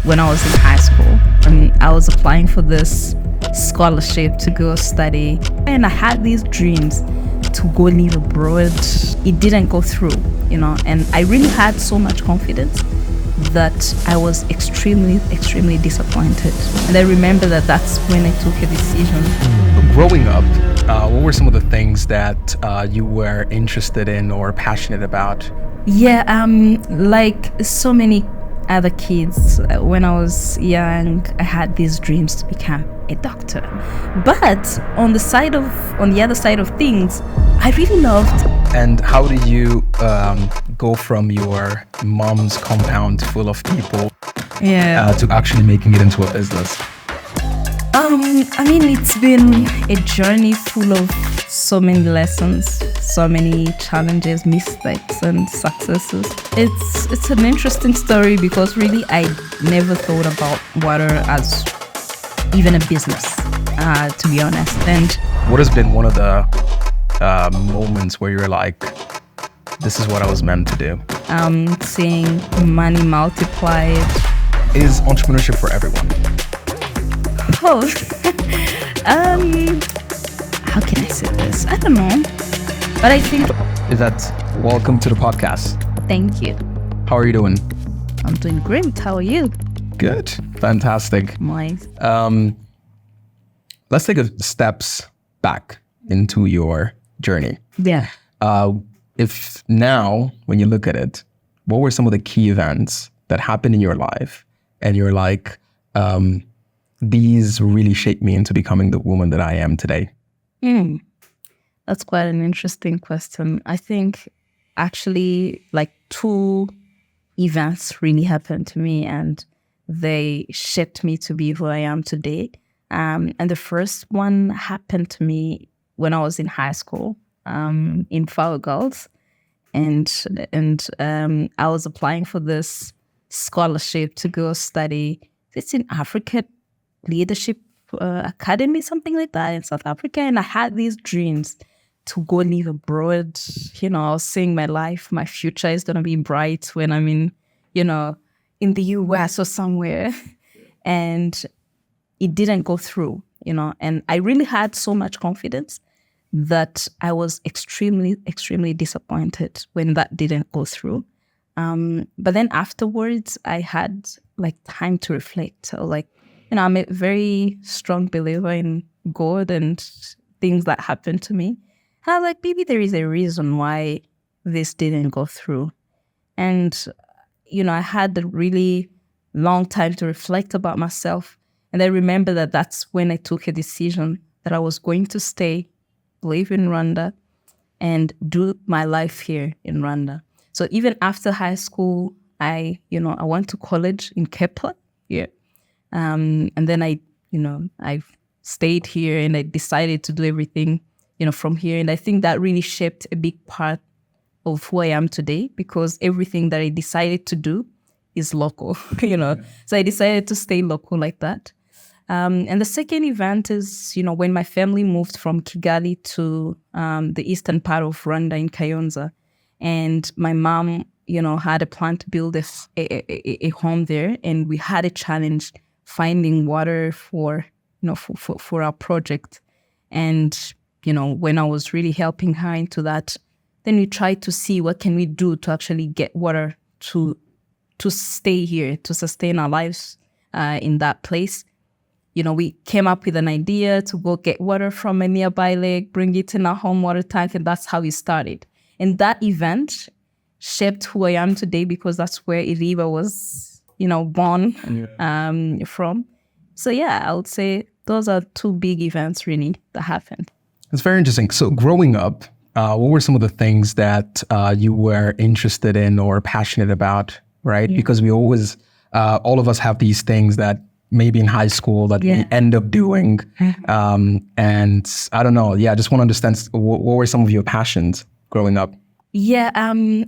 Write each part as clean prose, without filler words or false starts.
when I was in high school. I was applying for this scholarship to go study, and I had these dreams to go live abroad. It didn't go through, and I really had so much confidence that I was extremely disappointed. And I remember that's when I took a decision. Growing up, what were some of the things that you were interested in or passionate about? Yeah, like so many other kids, when I was young, I had these dreams to become a doctor. But on the other side of things, I really loved. And how did you go from your mom's compound full of people to actually making it into a business? It's been a journey full of so many lessons, so many challenges, mistakes, and successes. It's an interesting story because really I never thought about water as even a business, to be honest. And what has been one of the moments where you're like, this is what I was meant to do? Seeing money multiplied. Is entrepreneurship for everyone? Oh, how can I say this? I don't know. But I think... Yvette, welcome to the podcast. Thank you. How are you doing? I'm doing great. How are you? Good. Fantastic. Nice. Let's take a steps back into your journey. Yeah. If now, when you look at it, what were some of the key events that happened in your life and you're like, these really shaped me into becoming the woman that I am today? That's quite an interesting question. I think actually like 2 events really happened to me and they shaped me to be who I am today. And the first one happened to me when I was in high school, in Flower Girls. And I was applying for this scholarship to go study. It's in Africa Leadership Academy, something like that in South Africa. And I had these dreams to go live abroad. I was saying my life, my future is going to be bright when I'm in the US or somewhere. And it didn't go through, and I really had so much confidence that I was extremely disappointed when that didn't go through. But then afterwards, I had like time to reflect. So I'm a very strong believer in God and things that happened to me. And I was like, maybe there is a reason why this didn't go through. And, I had a really long time to reflect about myself. And I remember that's when I took a decision that I was going to stay, live in Rwanda, and do my life here in Rwanda. So even after high school, I went to college in Kepler. Yeah. And then I stayed here and I decided to do everything, from here. And I think that really shaped a big part of who I am today because everything that I decided to do is local, So I decided to stay local like that. And the second event is, when my family moved from Kigali to the eastern part of Rwanda in Kayonza. And my mom, had a plan to build a home there. And we had a challenge finding water for our project. And, when I was really helping her into that, then we tried to see what can we do to actually get water to stay here, to sustain our lives in that place. We came up with an idea to go get water from a nearby lake, bring it in our home water tank, and that's how it started. And that event shaped who I am today because that's where Iriba was, born from. So yeah, I would say those are 2 big events really that happened. It's very interesting. So growing up, what were some of the things that you were interested in or passionate about, right? Yeah. Because we always, all of us have these things that maybe in high school that we end up doing. And I don't know. Yeah, I just want to understand what were some of your passions growing up? Yeah,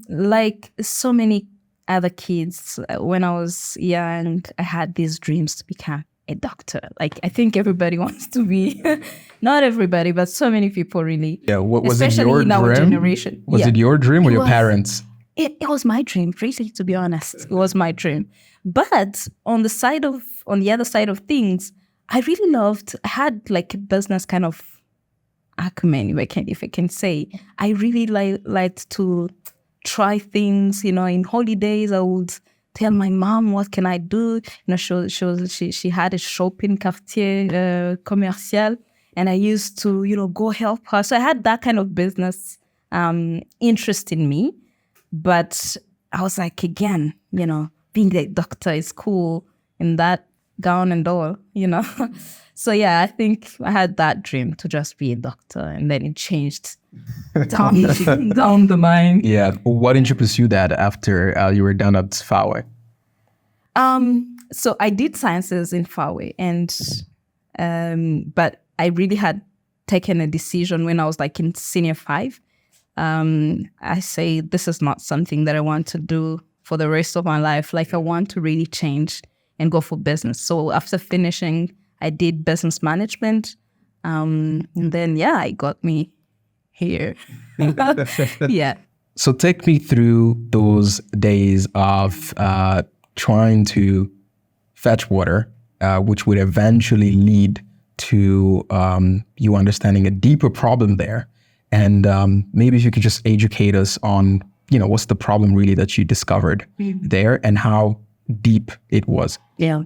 like so many other kids, when I was young, I had these dreams to become a doctor. Like, I think everybody wants to be, not everybody, but so many people really. Yeah, was especially it your in our dream? generation. Was it your dream or your parents? It was my dream, really, to be honest. It was my dream. But on the other side of things, I really I had like a business kind of acumen, if I can say. I really liked to try things, in holidays. I would tell my mom, what can I do? She had a shopping quartier commercial, and I used to, go help her. So I had that kind of business interest in me. But I was like, again, being a doctor is cool in that gown and all, So yeah, I think I had that dream to just be a doctor, and then it changed down the line. Yeah. Why didn't you pursue that after you were done at FAWE? So I did sciences in FAWE, but I really had taken a decision when I was like in senior 5. I say this is not something that I want to do for the rest of my life. Like, I want to really change and go for business. So after finishing, I did business management. And then, it got me here. Yeah. So take me through those days of trying to fetch water, which would eventually lead to you understanding a deeper problem there. And maybe if you could just educate us on, what's the problem really that you discovered there and how deep it was. Yeah.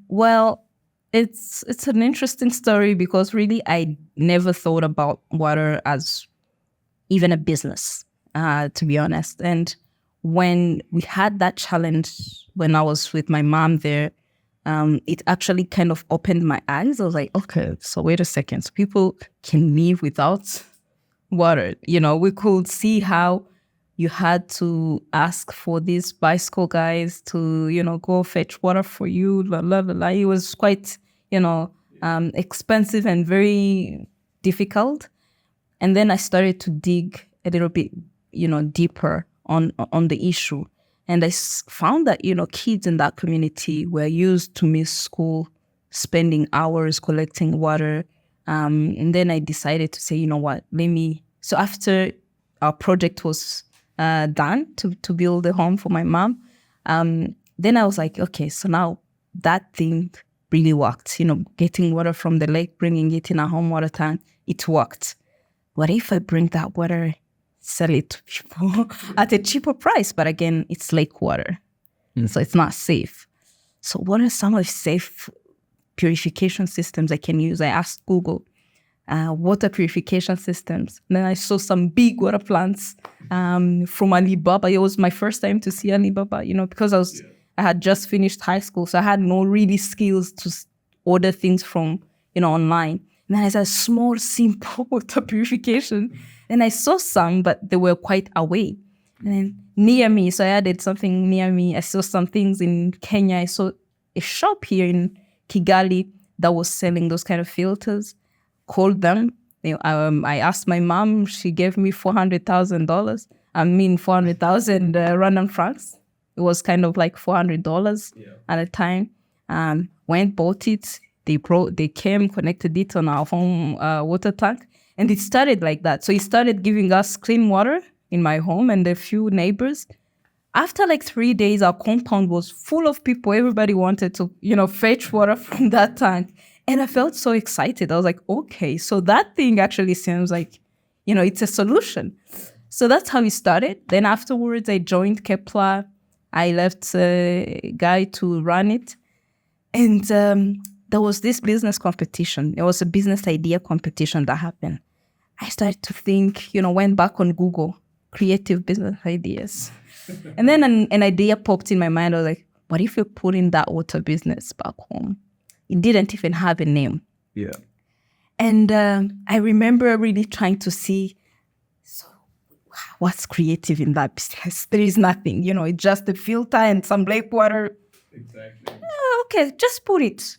Well, it's an interesting story because really I never thought about water as even a business, to be honest. And when we had that challenge when I was with my mom there, it actually kind of opened my eyes. I was like, okay, so wait a second. So people can live without water. We could see how you had to ask for these bicycle guys to, go fetch water for you, blah, blah, blah, blah. It was quite, expensive and very difficult. And then I started to dig a little bit, deeper on the issue. And I found that, kids in that community were used to miss school, spending hours collecting water. And then I decided to say, you know what, so after our project was done to build a home for my mom, then I was like, okay, so now that thing really worked. Getting water from the lake, bringing it in a home water tank, it worked. What if I bring that water, sell it to people at a cheaper price? But again, it's lake water, so it's not safe. So what are some of the safe purification systems I can use? I asked Google, water purification systems. And then I saw some big water plants from Iriba. It was my first time to see Iriba, because I had just finished high school, so I had no really skills to order things from, online. And then I saw small, simple water purification. And I saw some, but they were quite away. And then near me, so I added something near me. I saw some things in Kenya. I saw a shop here in Kigali that was selling those kind of filters. Called them. I asked my mom. She gave me $400,000. 400,000 Rwandan francs. It was kind of like $400 at a time. Went, bought it. They came, connected it on our home water tank. And it started like that. So he started giving us clean water in my home and a few neighbors. After like 3 days, our compound was full of people. Everybody wanted to, fetch water from that tank. And I felt so excited. I was like, okay, so that thing actually seems like, it's a solution. So that's how it started. Then afterwards, I joined Kepler. I left a guy to run it. And there was this business competition. It was a business idea competition that happened. I started to think, went back on Google, creative business ideas. And then an idea popped in my mind. I was like, what if you put in that water business back home? It didn't even have a name. Yeah. And I remember really trying to see, so what's creative in that business? There is nothing, it's just a filter and some lake water. Exactly. Okay, just put it.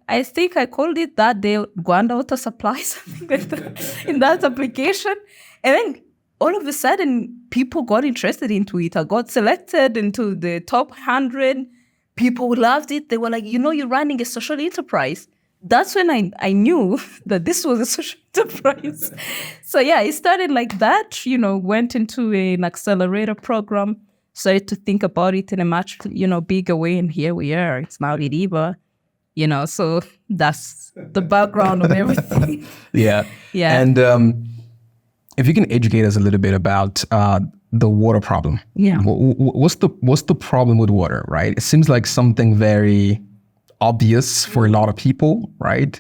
I think I called it that day, Gwanda Water Supply, something like that, in that application. And then all of a sudden, people got interested into it. I got selected into the top 100. People loved it. They were like, you're running a social enterprise. That's when I knew that this was a social enterprise. So yeah, it started like that, went into an accelerator program, started to think about it in a much, bigger way. And here we are. It's now Iriba, so that's the background of everything. Yeah. Yeah. And if you can educate us a little bit about the water problem. Yeah. What's the problem with water, right? It seems like something very obvious for a lot of people, right?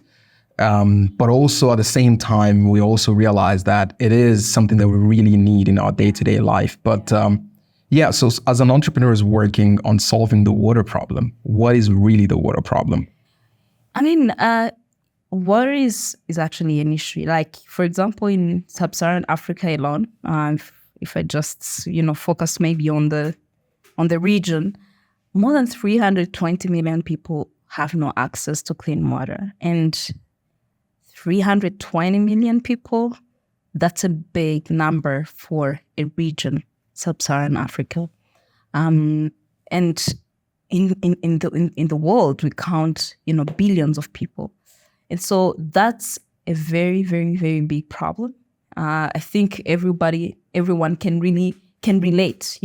But also at the same time, we also realize that it is something that we really need in our day-to-day life. But so as an entrepreneur is working on solving the water problem, what is really the water problem? I mean, water is actually an issue. Like, for example, in Sub-Saharan Africa alone, if I just, focus maybe on the region, more than 320 million people have no access to clean water. And 320 million people, that's a big number for a region, Sub-Saharan Africa. And in the world, we count, billions of people. And so that's a very, very, very big problem. I think everyone can relate,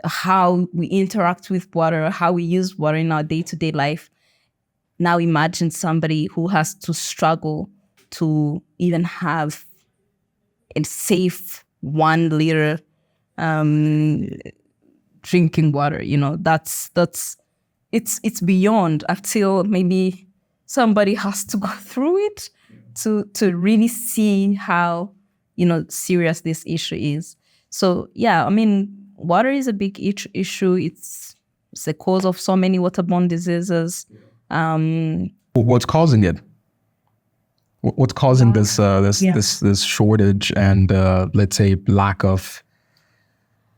how we interact with water, how we use water in our day-to-day life. Now imagine somebody who has to struggle to even have a safe 1 liter drinking water. It's beyond, until maybe somebody has to go through it to really see how serious this issue is. So yeah, I mean, water is a big issue. It's the cause of so many waterborne diseases. What's causing it? What's causing this shortage and let's say lack of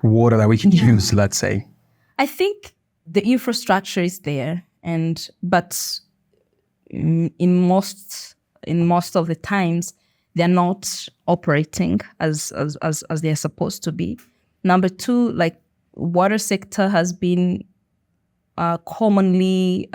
water that we can use? Let's say. I think the infrastructure is there, but in most of the times they're not operating as they're supposed to be. Number two, like, water sector has been commonly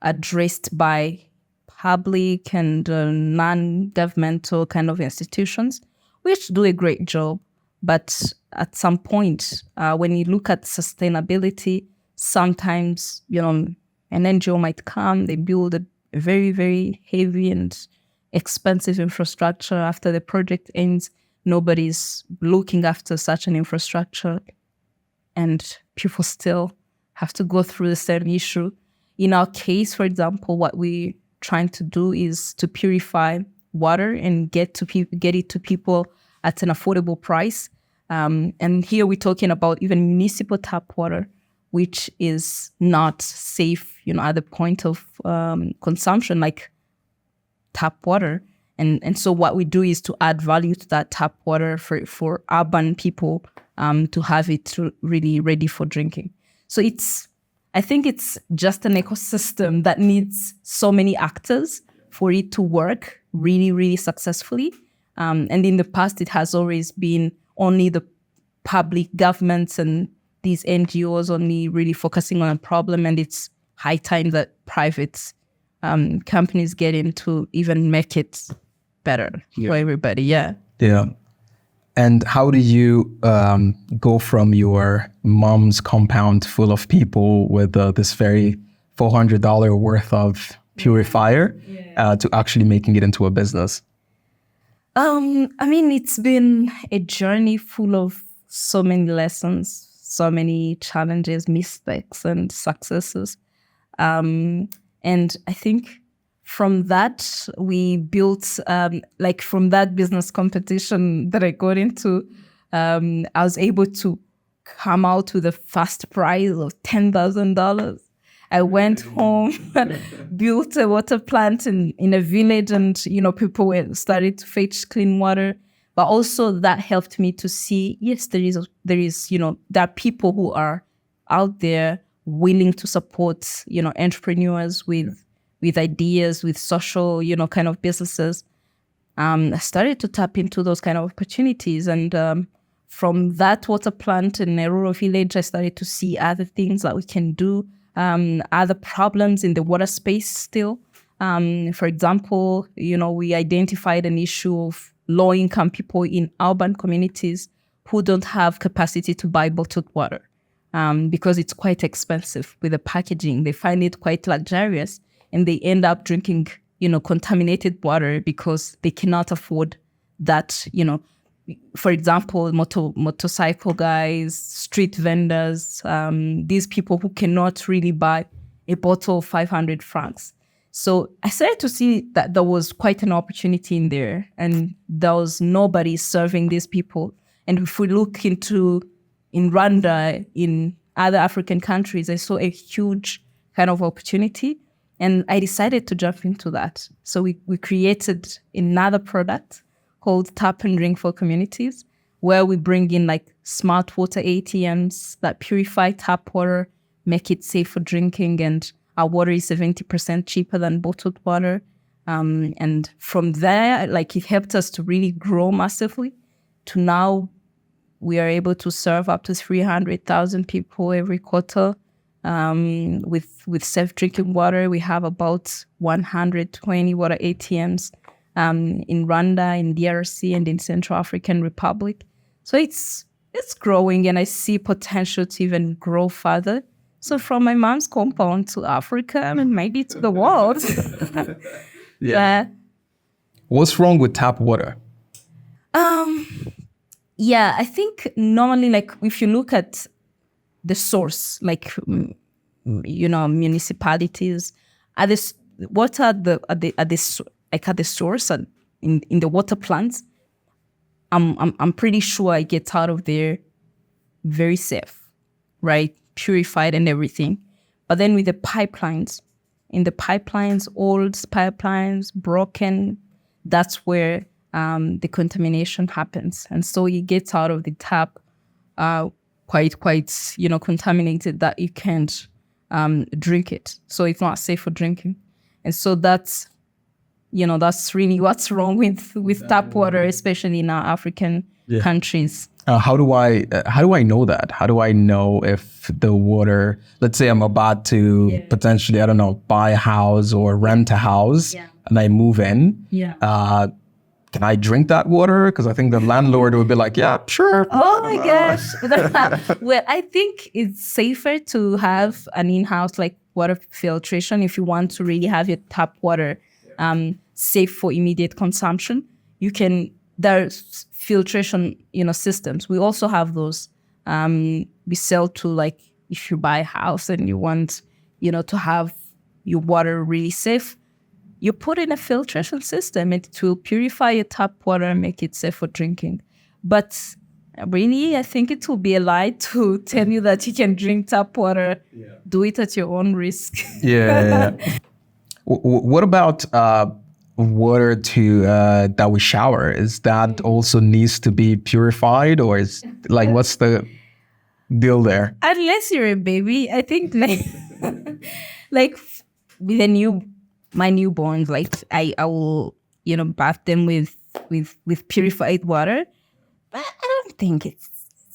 addressed by public and non-governmental kind of institutions, which do a great job. But at some point, when you look at sustainability, sometimes, an NGO might come, they build a very, very heavy and expensive infrastructure. After the project ends, nobody's looking after such an infrastructure, and people still have to go through the same issue. In our case, for example, what we're trying to do is to purify water and get it to people at an affordable price. And here we're talking about even municipal tap water, which is not safe, at the point of consumption, like tap water. And so what we do is to add value to that tap water for urban people to have it really ready for drinking. So I think it's just an ecosystem that needs so many actors for it to work really, really successfully. And in the past, it has always been only the public governments and these NGOs only really focusing on a problem. And it's high time that private companies get in to even make it better for everybody. Yeah. Yeah. And how do you go from your mom's compound full of people with this very $400 worth of purifier to actually making it into a business? I mean, it's been a journey full of so many lessons, so many challenges, mistakes, and successes. And I think from that, we built, from that business competition that I got into, I was able to come out with a first prize of $10,000. I went home, built a water plant in a village, and, people started to fetch clean water. But also that helped me to see, yes, there is, there are people who are out there willing to support, entrepreneurs with ideas, with social, kind of businesses. I started to tap into those kind of opportunities. And from that water plant in a rural village, I started to see other things that we can do, other problems in the water space still. For example, we identified an issue of low-income people in urban communities who don't have capacity to buy bottled water because it's quite expensive with the packaging. They find it quite luxurious and they end up drinking, contaminated water because they cannot afford that, for example, motorcycle guys, street vendors, these people who cannot really buy a bottle of 500 francs. So I started to see that there was quite an opportunity in there and there was nobody serving these people. And if we look in Rwanda, in other African countries, I saw a huge kind of opportunity and I decided to jump into that. So we created another product called Tap and Drink for Communities, where we bring in like smart water ATMs that purify tap water, make it safe for drinking, and our water is 70% cheaper than bottled water. And from there, like it helped us to really grow massively to now we are able to serve up to 300,000 people every quarter with safe drinking water. We have about 120 water ATMs in Rwanda, in DRC, and in Central African Republic. So it's growing, and I see potential to even grow further. So from my mom's compound to Africa and maybe to the world. Yeah. What's wrong with tap water? Yeah, I think normally, like if you look at the source, like municipalities, at the source and in the water plants, I'm pretty sure it gets out of there very safe, right? Purified and everything. But then with the pipelines, old pipelines, broken, that's where the contamination happens. And so it gets out of the tap quite contaminated that you can't drink it. So it's not safe for drinking. And so that's really what's wrong with tap water, especially in our African countries. How do I know that? How do I know if the water, let's say I'm about to potentially, I don't know, buy a house or rent a house and I move in. Yeah. Can I drink that water? Because I think the landlord would be like, yeah, sure. Oh my gosh. Well, I think it's safer to have an in-house like water filtration if you want to really have your tap water safe for immediate consumption. There's filtration, systems. We also have those. We sell to, like, if you buy a house and you want, to have your water really safe, you put in a filtration system and it will purify your tap water and make it safe for drinking. But really, I think it will be a lie to tell you that you can drink tap water. Yeah. Do it at your own risk. Yeah. What about water that we shower? Is that also needs to be purified, or is like what's the deal there? Unless you're a baby, I think like with my newborns, like I will bath them with purified water. But I don't think it's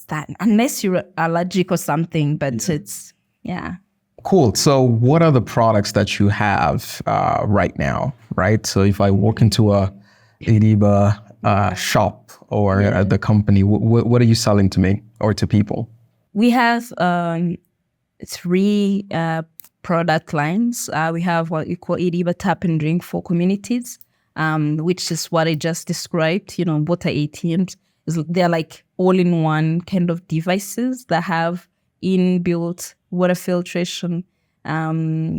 that, unless you're allergic or something. But it's Cool. So what are the products that you have right now, right? So if I walk into a Iriba shop or the company, what are you selling to me or to people? We have 3 product lines. We have what we call Iriba Tap and Drink for Communities, which is what I just described, water ATMs. They're like all-in-one kind of devices that have inbuilt water filtration,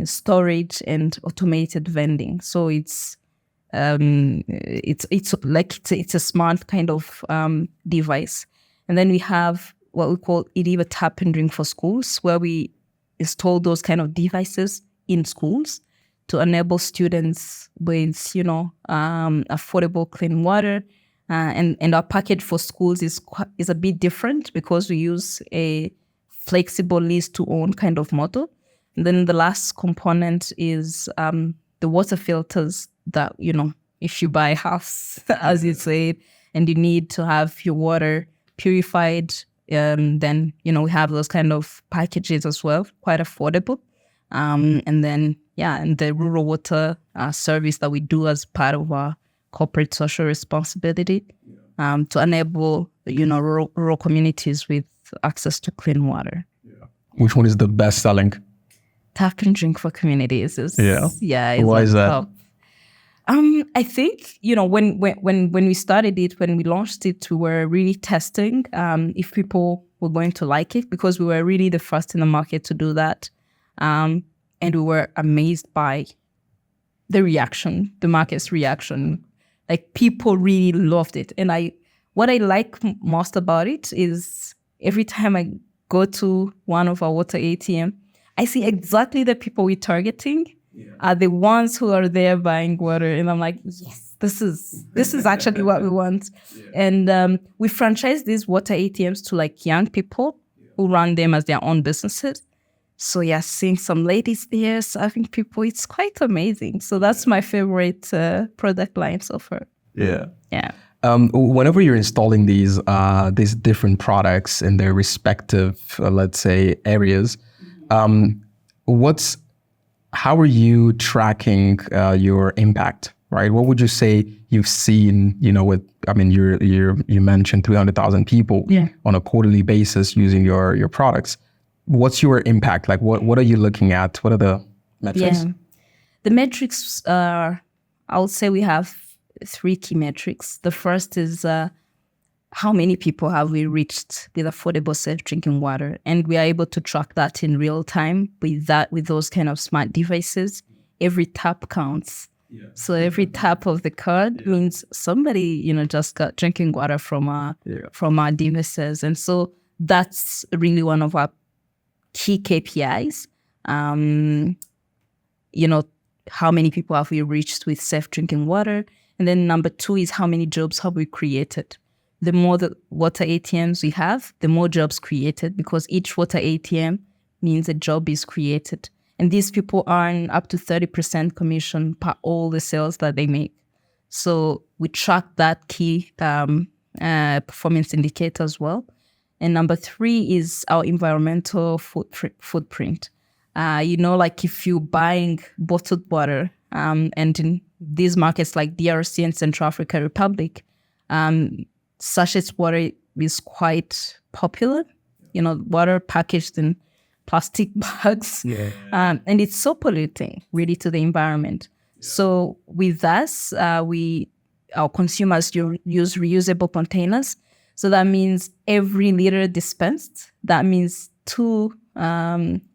storage, and automated vending. So it's a smart kind of device. And then we have what we call Iriba Tap and Drink for Schools, where we install those kind of devices in schools to enable students with affordable clean water. And our package for schools is a bit different because we use a flexible lease to own kind of model. And then the last component is the water filters that, if you buy a house, as you say, and you need to have your water purified, then, we have those kind of packages as well, quite affordable. And then, and the rural water service that we do as part of our corporate social responsibility to enable rural communities with access to clean water. Which one is the best selling? Tap and drink for communities. Why is that? Top. I think, when we started it, when we launched it, we were really testing if people were going to like it, because we were really the first in the market to do that. And we were amazed by the market's reaction. Like, people really loved it. And what I like most about it is every time I go to one of our water ATM, I see exactly the people we're targeting are the ones who are there buying water. And I'm like, yes, this is actually what we want. And we franchise these water ATMs to like young people who run them as their own businesses. So seeing some ladies there serving people, it's quite amazing. So that's my favorite product line so far. Yeah. Yeah. Whenever you're installing these different products in their respective, let's say, areas, how are you tracking your impact, right? What would you say you've seen, you mentioned 300,000 people on a quarterly basis using your products. What's your impact? Like, what are you looking at? What are the metrics? Yeah. The metrics are, I would say we have 3 key metrics. The first is how many people have we reached with affordable, safe drinking water, and we are able to track that in real time with those kind of smart devices. Every tap counts. So every tap of the card means somebody, just got drinking water from our devices, and so that's really one of our key KPIs. How many people have we reached with safe drinking water? And then number 2 is how many jobs have we created? The more the water ATMs we have, the more jobs created, because each water ATM means a job is created. And these people earn up to 30% commission per all the sales that they make. So we track that key performance indicator as well. And number 3 is our environmental footprint. Like if you're buying bottled water, and in these markets like DRC and Central African Republic, sachet water is quite popular. Water packaged in plastic bags, and it's so polluting really to the environment. So with us, our consumers use reusable containers. So that means every liter dispensed, that means 2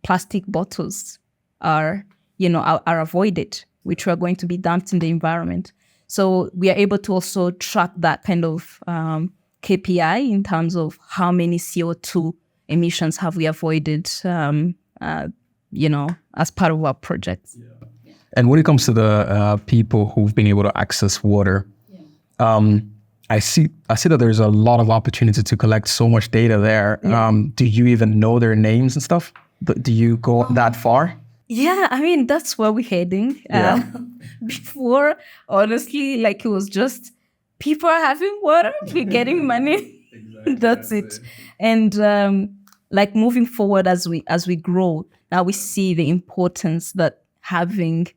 plastic bottles are avoided, which are going to be dumped in the environment. So we are able to also track that kind of KPI in terms of how many CO2 emissions have we avoided, as part of our projects. Yeah. And when it comes to the people who've been able to access water, I see that there's a lot of opportunity to collect so much data there. Do you even know their names and stuff? Do you go that far? Yeah, that's where we're heading. Before, honestly, it was just people are having water, we're getting money. Exactly, that's it. And moving forward as we grow, now we see the importance that having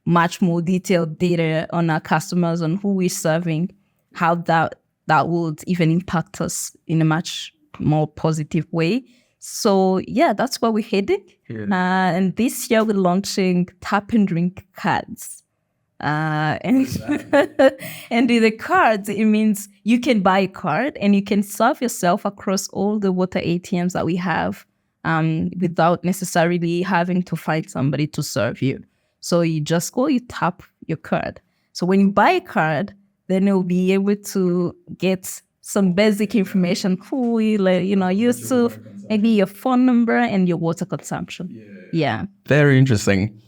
much more detailed data on our customers, on who we're serving, how that would even impact us in a much more positive way. So that's where we're heading. And this year we're launching tap and drink cards. And with the cards, it means you can buy a card and you can serve yourself across all the water ATMs that we have, without necessarily having to find somebody to serve you. So you just go, you tap your card. So when you buy a card, then you'll be able to get some basic information, who used to, maybe your phone number and your water consumption. Yeah. Very interesting.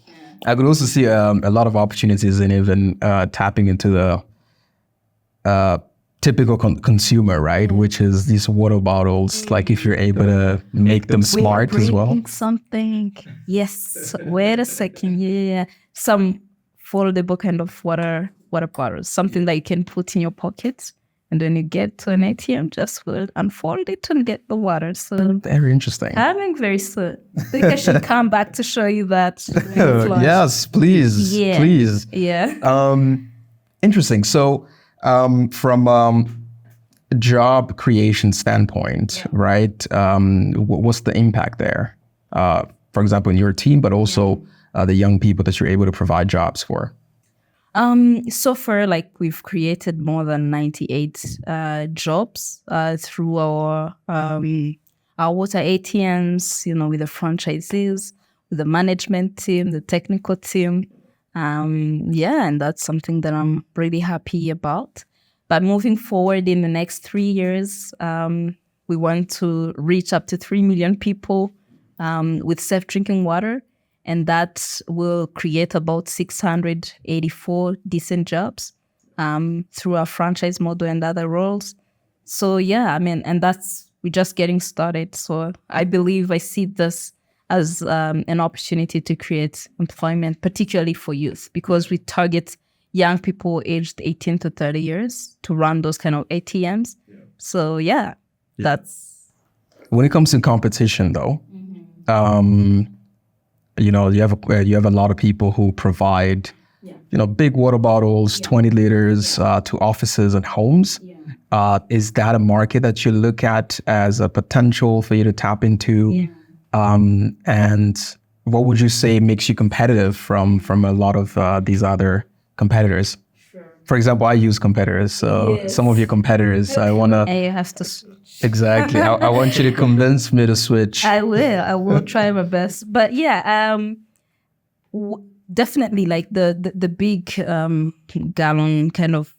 I could also see a lot of opportunities in even tapping into the typical consumer, right? Which is these water bottles. Like if you're able to make them smart as well. Something. Yes. Wait a second. Yeah. Some foldable kind of water bottles. Something that you can put in your pockets. And when you get to an ATM, just unfold it and get the water. So very interesting. Coming very soon. I think I should come back to show you that. Yes, please. Yeah. Please. Yeah. Interesting. So from job creation standpoint, right? What's the impact there? For example, in your team, but also the young people that you're able to provide jobs for. So far, like we've created more than 98 jobs through our water ATMs, with the franchisees, with the management team, the technical team. And that's something that I'm really happy about. But moving forward in the next 3 years, we want to reach up to 3 million people with safe drinking water. And that will create about 684 decent jobs through our franchise model and other roles. So and we're just getting started. So I see this as an opportunity to create employment, particularly for youth, because we target young people aged 18 to 30 years to run those kind of ATMs. So that's... When it comes to competition though, you have a lot of people who provide, big water bottles, 20 liters to offices and homes. Is that a market that you look at as a potential for you to tap into? And what would you say makes you competitive from a lot of these other competitors? For example, I use competitors. So some of your competitors, I want to... And you have to switch. Exactly. I want you to convince me to switch. I will try my best. But definitely like the big gallon kind of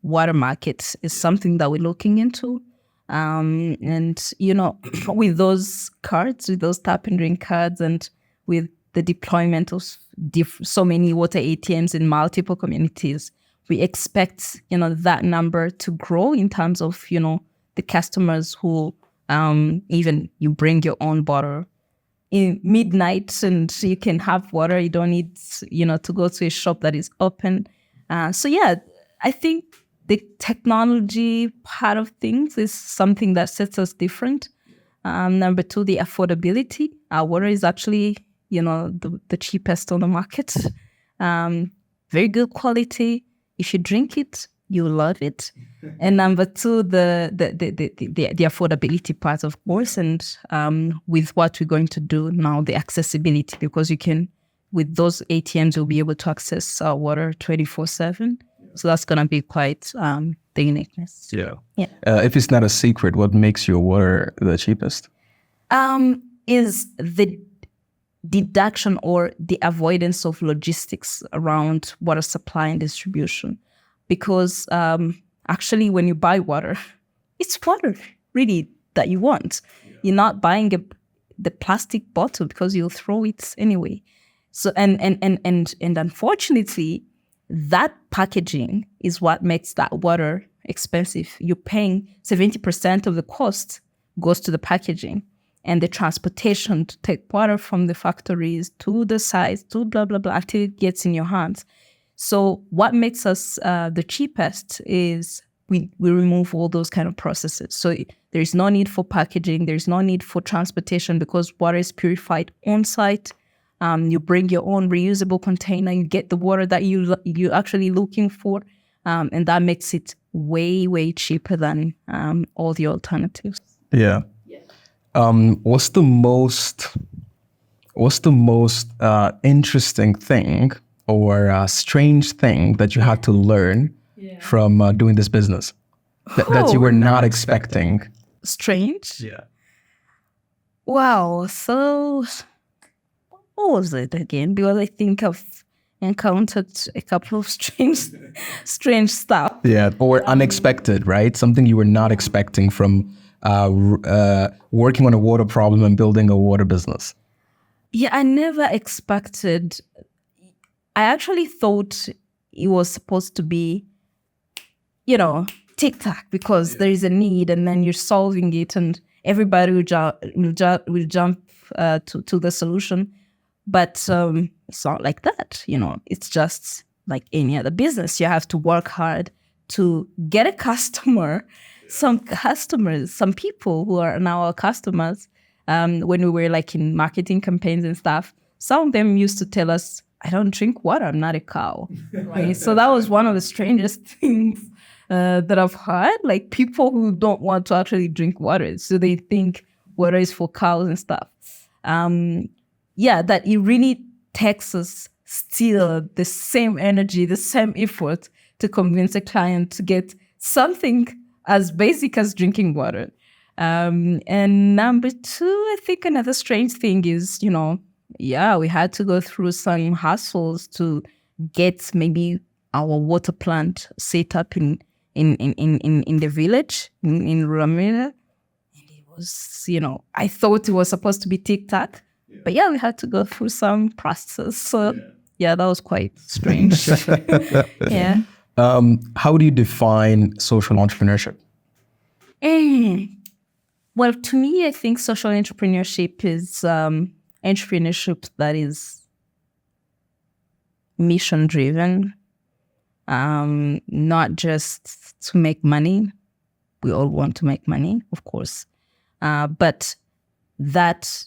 water market is something that we're looking into. And, with those cards, with those tap and drink cards, and with the deployment of so many water ATMs in multiple communities, we expect, that number to grow in terms of, the customers who even you bring your own bottle in midnight and you can have water. You don't need, to go to a shop that is open. I think the technology part of things is something that sets us different. Number two, the affordability. Our water is actually, the cheapest on the market. Very good quality. If you drink it, you love it. And number two, the affordability part, of course, and with what we're going to do now, the accessibility, because you can, with those ATMs, you'll be able to access water 24/7. So that's going to be quite the uniqueness. Yeah. If it's not a secret, what makes your water the cheapest? Is the deduction or the avoidance of logistics around water supply and distribution. Because actually, when you buy water, it's water really that you want. You're not buying the plastic bottle because you'll throw it anyway. So and unfortunately, that packaging is what makes that water expensive. You're paying 70% of the cost goes to the packaging and the transportation to take water from the factories to the sites to blah blah blah until it gets in your hands. So what makes us the cheapest is we remove all those kind of processes. So there's no need for packaging. There's no need for transportation because water is purified on site. You bring your own reusable container. You get the water that you're actually looking for. And that makes it way, way cheaper than all the alternatives. Yeah. What's the most interesting thing or strange thing that you had to learn from doing this business that you were not expecting? Strange? Yeah. Wow. So what was it again? Because I think I've encountered a couple of strange stuff. Yeah, or unexpected, right? Something you were not expecting from working on a water problem and building a water business. Yeah, I never expected. I actually thought it was supposed to be, tic-tac because there is a need and then you're solving it and everybody will jump to the solution. But it's not like that, It's just like any other business. You have to work hard to get a customer. Some people who are now our customers, when we were like in marketing campaigns and stuff, some of them used to tell us, I don't drink water, I'm not a cow. Right? So that was one of the strangest things that I've heard, like people who don't want to actually drink water. So they think water is for cows and stuff. That it really takes us still the same energy, the same effort to convince a client to get something as basic as drinking water. And number two, I think another strange thing is, we had to go through some hassles to get maybe our water plant set up in the village, in Ramira. And it was, I thought it was supposed to be tic-tac. Yeah. But we had to go through some process. So that was quite strange. Yeah. How do you define social entrepreneurship? Well, to me, I think social entrepreneurship is entrepreneurship that is mission-driven, not just to make money. We all want to make money, of course, but that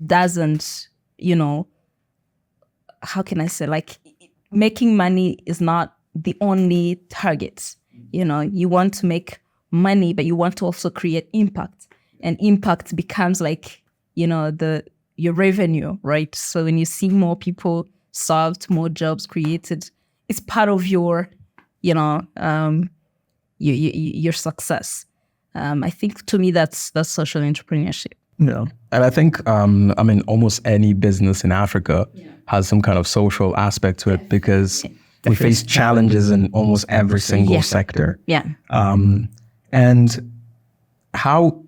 doesn't, how can I say, like, making money is not the only target. You want to make money, but you want to also create impact, and impact becomes like, your revenue, right? So when you see more people solved, more jobs created, it's part of your, your success. I think to me that's social entrepreneurship. Yeah, and I think almost any business in Africa has some kind of social aspect to it, because we face challenges in almost every single sector. Yeah. And how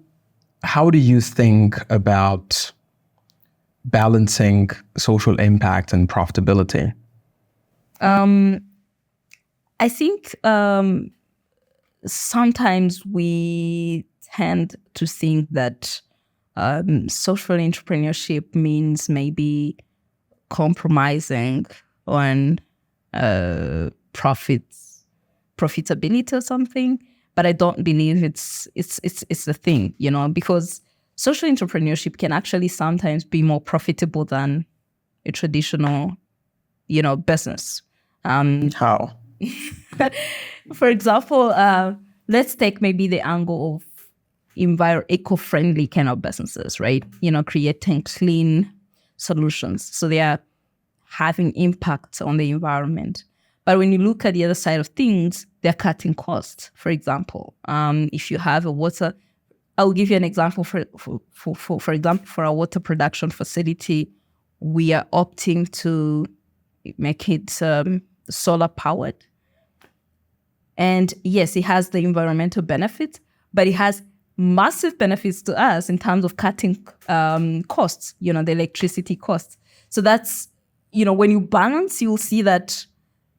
do you think about balancing social impact and profitability? I think sometimes we tend to think that social entrepreneurship means maybe compromising on profitability or something. But I don't believe it's the thing, because social entrepreneurship can actually sometimes be more profitable than a traditional, business. How? For example, let's take maybe the angle of eco-friendly kind of businesses, right? Creating clean solutions. So they are having impact on the environment. But when you look at the other side of things, they're cutting costs. For example, if you have a water, I'll give you an example. For example, for our water production facility, we are opting to make it solar powered. And yes, it has the environmental benefits, but it has massive benefits to us in terms of cutting costs, the electricity costs. So that's, when you balance, you'll see that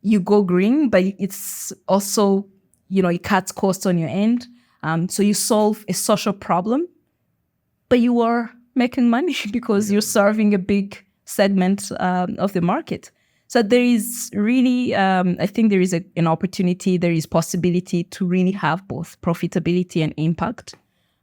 you go green, but it's also, it cuts costs on your end. So you solve a social problem, but you are making money because you're serving a big segment of the market. So there is really, I think there is an opportunity, there is possibility to really have both profitability and impact.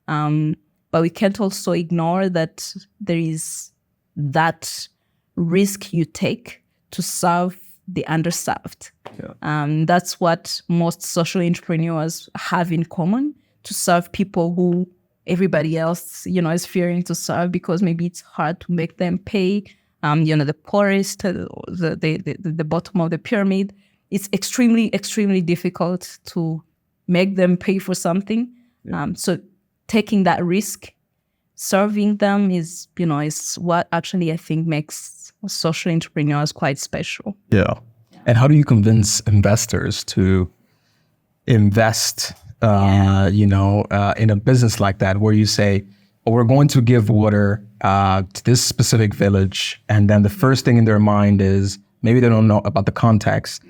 But we can't also ignore that there is that risk you take to serve the underserved. Yeah. That's what most social entrepreneurs have in common, to serve people who everybody else, is fearing to serve because maybe it's hard to make them pay. The poorest, the bottom of the pyramid. It's extremely, extremely difficult to make them pay for something. Yeah. So taking that risk, serving them is what actually I think makes social entrepreneurs quite special. Yeah. And how do you convince investors to invest, in a business like that, where you say, oh, we're going to give water to this specific village, and then the first thing in their mind is, maybe they don't know about the context.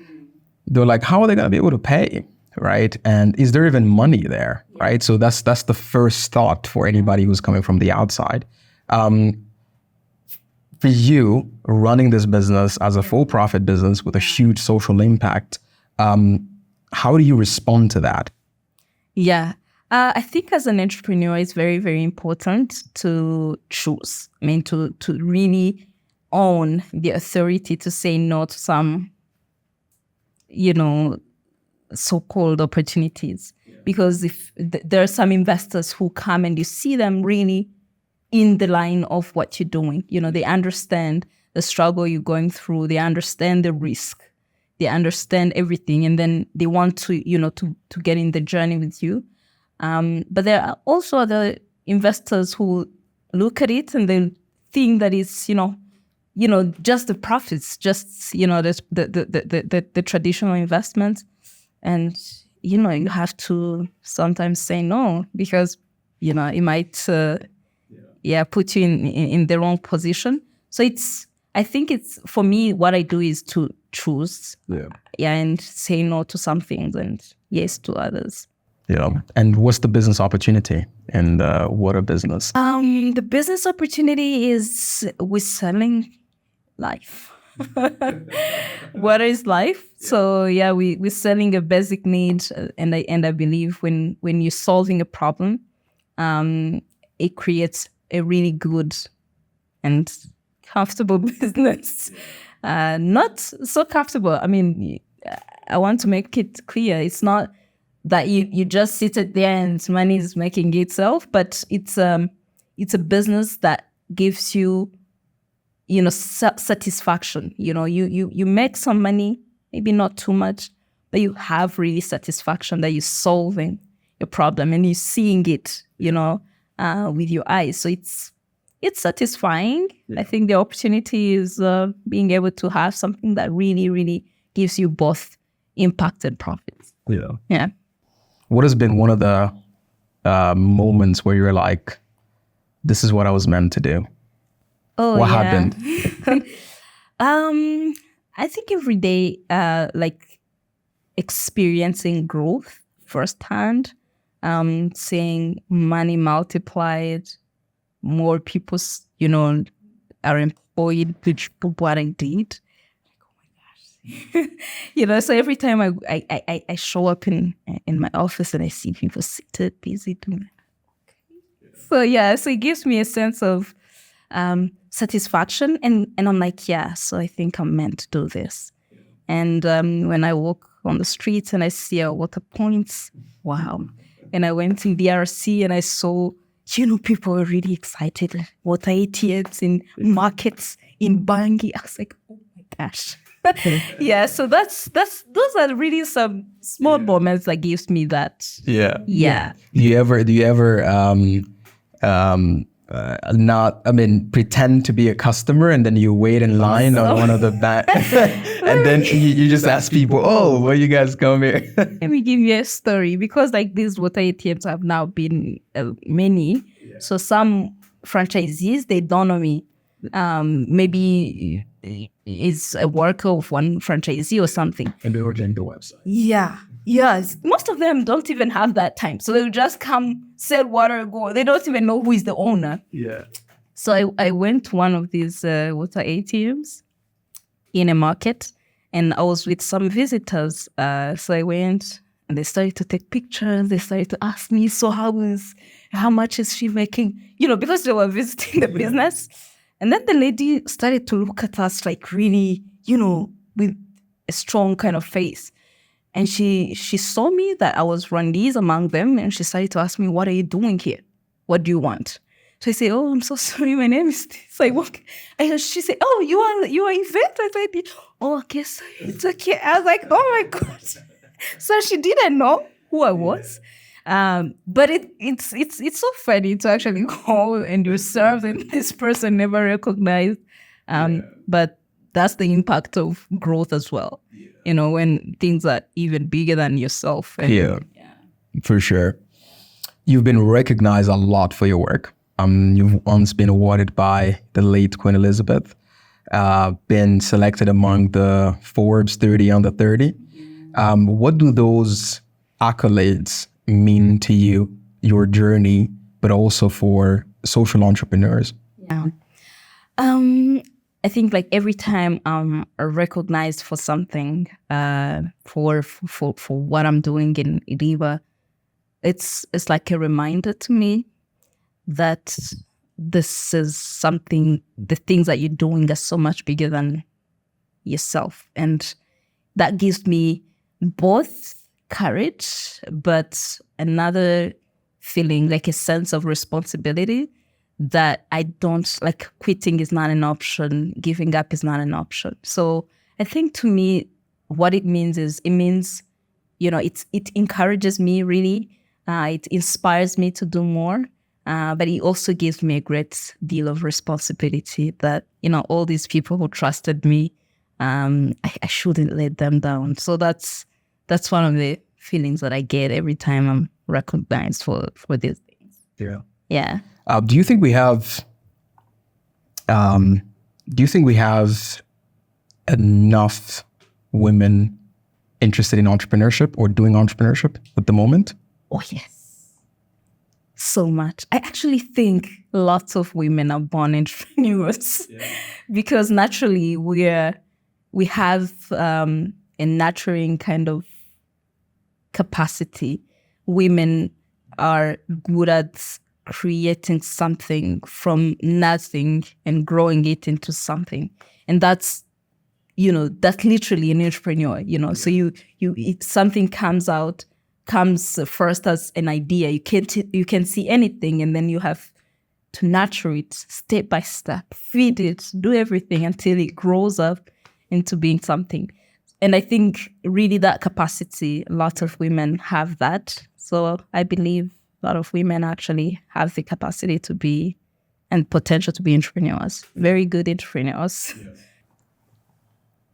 They're like, how are they going to be able to pay, right? And is there even money there, right? So that's the first thought for anybody who's coming from the outside. For you, running this business as a for-profit business with a huge social impact, how do you respond to that? Yeah. I think as an entrepreneur, it's very, very important to choose. To really own the authority to say no to some, so-called opportunities. Because if there are some investors who come and you see them really in the line of what you're doing, they understand the struggle you're going through, they understand the risk, they understand everything, and then they want to, to get in the journey with you. But there are also other investors who look at it and they think that it's, just the profits, just, the traditional investments. And, you have to sometimes say no, because, it might, put you in the wrong position. So I think for me, what I do is to choose, and say no to some things and yes to others. Yeah. And what's the business opportunity and what a business? The business opportunity is we're selling life. What is life? Yeah. So we're selling a basic need, and I believe when you're solving a problem, it creates a really good and comfortable business. Not so comfortable. I mean, I want to make it clear. It's not that you just sit at there and money is making itself, but it's a business that gives you, satisfaction. You make some money, maybe not too much, but you have really satisfaction that you're solving your problem and you're seeing it, with your eyes. So it's satisfying. Yeah. I think the opportunity is being able to have something that really, really gives you both impact and profits. Yeah. Yeah. What has been one of the moments where you're like, this is what I was meant to do? Oh, what happened? I think every day, experiencing growth firsthand, seeing money multiplied, more people, are employed with what I did. Oh my gosh. So every time I show up in my office and I see people seated, busy doing it. So so it gives me a sense of satisfaction, and I'm like, so I think I'm meant to do this. And when I walk on the streets and I see water points, wow. And I went in DRC and I saw, people were really excited. Water ATMs in markets, in Bangui. I was like, oh my gosh. So those are really some small moments that gives me that. Yeah. Do you ever pretend to be a customer and then you wait in line on one of the and then you just ask people, oh, why you guys come here? Let me give you a story, because these water ATMs have now been many. Yeah. So some franchisees, they don't know me. Maybe it's a worker of one franchisee or something. And they order the website. Yeah. Yes. Most of them don't even have that time. So they'll just come, sell water, go. They don't even know who is the owner. Yeah. So I went to one of these water ATMs in a market, and I was with some visitors. So I went and they started to take pictures. They started to ask me, so how much is she making? Because they were visiting the business. And then the lady started to look at us like really, with a strong kind of face. And she saw me that I was Rwandese among them, and she started to ask me, what are you doing here? What do you want? So I say, oh, I'm so sorry, my name is this. She said, oh, you are Yvette? I said, oh, okay, so it's okay. I was like, oh my God. So she didn't know who I was. But it's so funny to actually go and you serve and this person never recognized. But that's the impact of growth as well. When things are even bigger than yourself. For sure. You've been recognized a lot for your work. You've once been awarded by the late Queen Elizabeth, been selected among the Forbes 30 under 30. What do those accolades mean to you, your journey, but also for social entrepreneurs? Yeah. I think every time I'm recognized for something, for what I'm doing in Iriba, it's like a reminder to me that this is something, the things that you're doing are so much bigger than yourself. And that gives me both courage, but another feeling like a sense of responsibility that I don't like. Quitting is not an option. Giving up is not an option. So I think to me, what it means is it encourages me really. It inspires me to do more. But it also gives me a great deal of responsibility that, all these people who trusted me, I shouldn't let them down. So that's one of the feelings that I get every time I'm recognized for these things. Yeah. Yeah. Do you think we have enough women interested in entrepreneurship or doing entrepreneurship at the moment? Oh, yes. So much. I actually think lots of women are born entrepreneurs because naturally we have a nurturing kind of capacity. Women are good at creating something from nothing and growing it into something. And that's literally an entrepreneur, So something comes first as an idea. You can see anything, and then you have to nurture it step by step, feed it, do everything until it grows up into being something. And I think really that capacity, a lot of women have that. So I believe a lot of women actually have the capacity to be and potential to be entrepreneurs, very good entrepreneurs. Yes.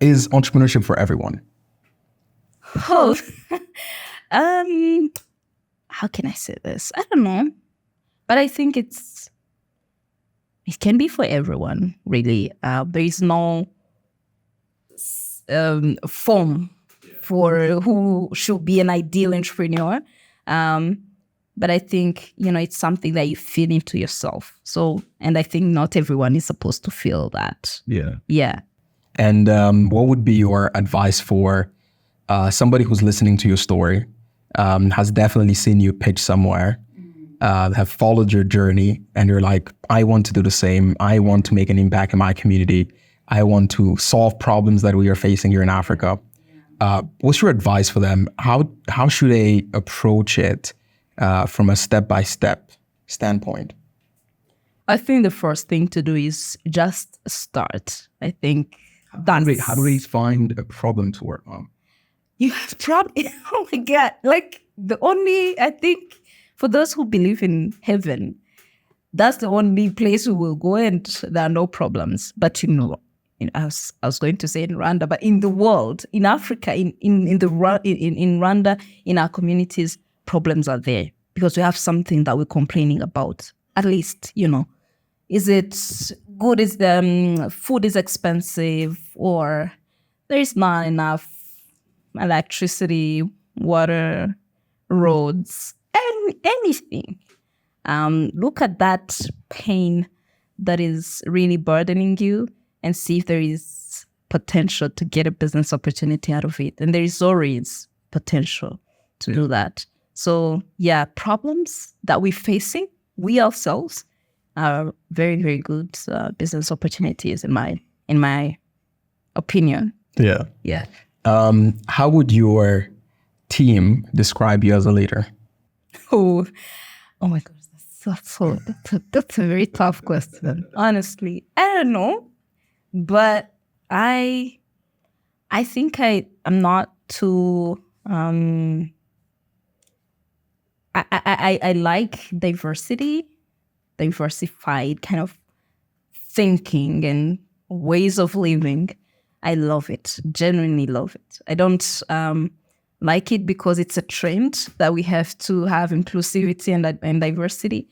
Is entrepreneurship for everyone? Oh, how can I say this? I don't know. But I think it can be for everyone, really. There is no form for who should be an ideal entrepreneur. But I think, it's something that you feel into yourself. So, and I think not everyone is supposed to feel that. Yeah. Yeah. And what would be your advice for somebody who's listening to your story, has definitely seen you pitch somewhere, have followed your journey, and you're like, I want to do the same. I want to make an impact in my community. I want to solve problems that we are facing here in Africa. What's your advice for them? How should they approach it from a step-by-step standpoint? I think the first thing to do is just start. I think how do they find a problem to work on? You have problems. Oh my God. I think for those who believe in heaven, that's the only place we will go and there are no problems. But I was going to say in Rwanda, but in the world, in Africa, in Rwanda, in our communities, problems are there because we have something that we're complaining about. At least, is it good? Is the food is expensive, or there is not enough electricity, water, roads, and anything. Look at that pain that is really burdening you and see if there is potential to get a business opportunity out of it. And there is always potential to do that. So problems that we're facing, we ourselves, are very, very good business opportunities in my opinion. Yeah. Yeah. How would your team describe you as a leader? Oh my gosh, that's a very tough question. Honestly, I don't know, but I think I'm not too. I like diversified kind of thinking and ways of living. I love it, genuinely love it. I don't like it because it's a trend that we have to have inclusivity and diversity.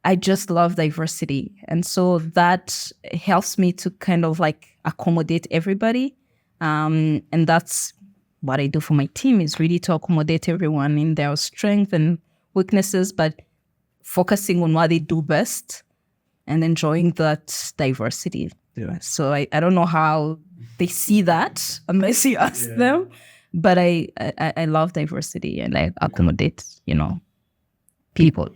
I just love diversity. And so that helps me to kind of accommodate everybody. And that's what I do for my team, is really to accommodate everyone in their strengths and weaknesses, but focusing on what they do best and enjoying that diversity. Yeah. So I don't know how they see that unless you ask them, but I love diversity and I accommodate, people.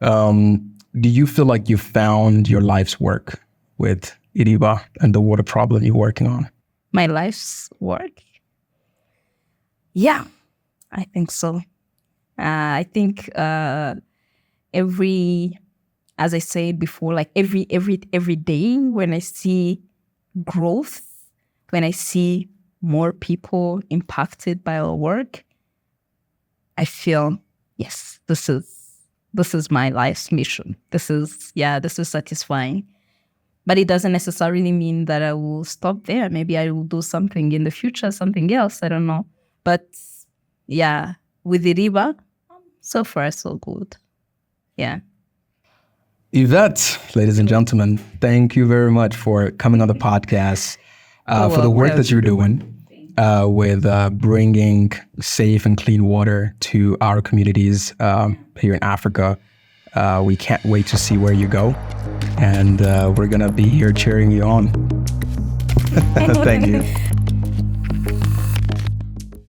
Do you feel like you found your life's work with Iriba and the water problem you're working on? My life's work? Yeah, I think so. I think as I said before, like every day when I see growth, when I see more people impacted by our work, I feel, yes, this is my life's mission. This is satisfying. But it doesn't necessarily mean that I will stop there. Maybe I will do something in the future, something else. I don't know. But yeah, with Iriba, so far so good. Yeah. Yvette, ladies and gentlemen, thank you very much for coming on the podcast, for the work that you're doing with bringing safe and clean water to our communities here in Africa. We can't wait to see where you go. And we're going to be here cheering you on. Thank you.